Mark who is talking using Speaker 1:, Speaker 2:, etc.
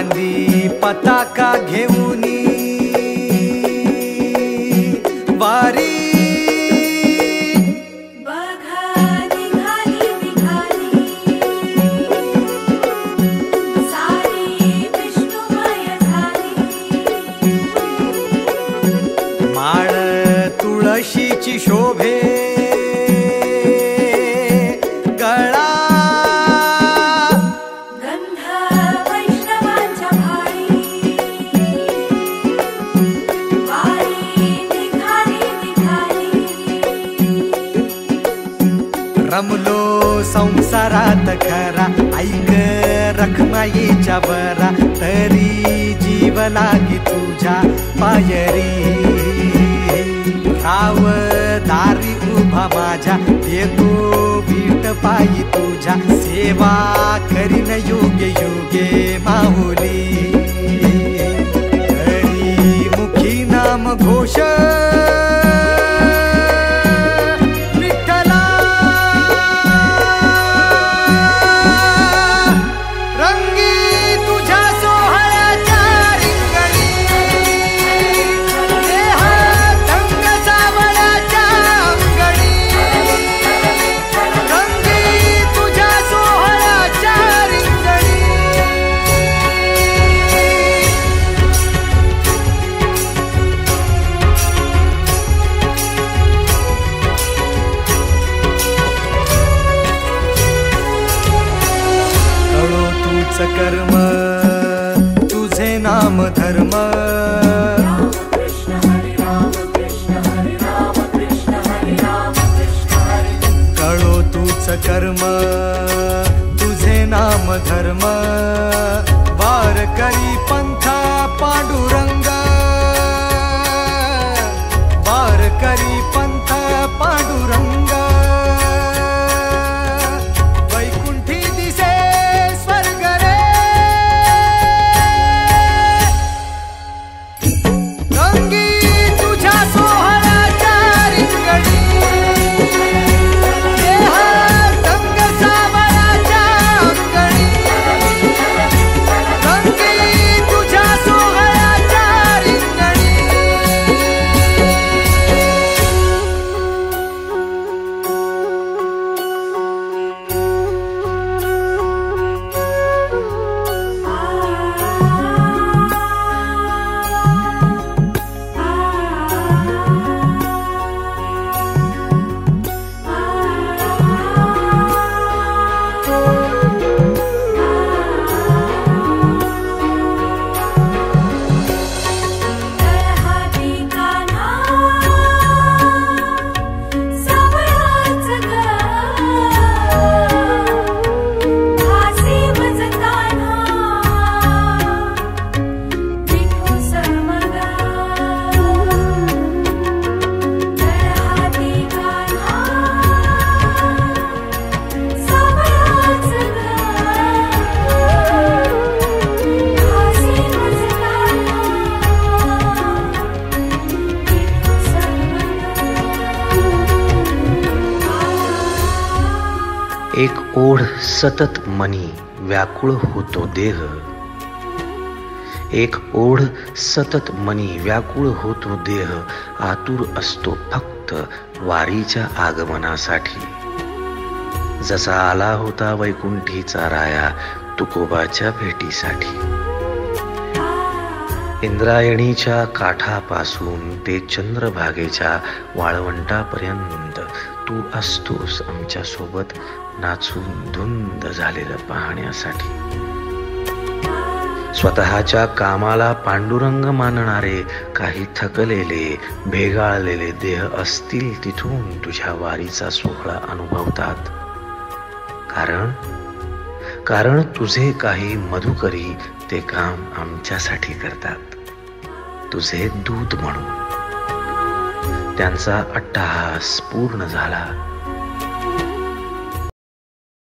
Speaker 1: खांदी पताका घेऊनी वारी तुळशीची शोभे गळा
Speaker 2: गंध वैष्णवांच्या भाळी वारी निघाली निघाली
Speaker 1: रमलो संसारात खरा ऐक रखमाईच्या बरा तरी जीव लागी तुझ्या पायरी राव दारी उभा माझ्या येतो बीट पायी तुझ्या सेवा करीन योगे योगे माहुली हरी मुखी नाम घोष कर्म तुझे नाम धर्म कळो तूच कर्म तुझे नाम धर्म वार करी पंथा पांडुरंग वार करी पंथा पांडुरंग
Speaker 3: एक ओढ सतत मनी व्याकुळ होतो देह एक ओढ सतत मनी व्याकुळ होतो देह आतुर असतो फक्त वारीच्या आगमनासाठी जसा आला होता वैकुंठीचा राया तुकोबाच्या भेटीसाठी इंद्रायणीच्या काठापासून ते चंद्रभागेच्या वाळवंटापर्यंत तू असतोस आमच्या सोबत नाचून धुंद झालेलं पाहण्यासाठी स्वतःच्या कामाला पांडुरंग मानणारे काही थकलेले भेगाळलेले देह असतील तिथून तुझ्या वारीचा सोहळा अनुभवतात कारण तुझे काही मधुकरी ते काम आमच्यासाठी करतात तुझे दूत म्हणून त्यांचा अट्टहास पूर्ण झाला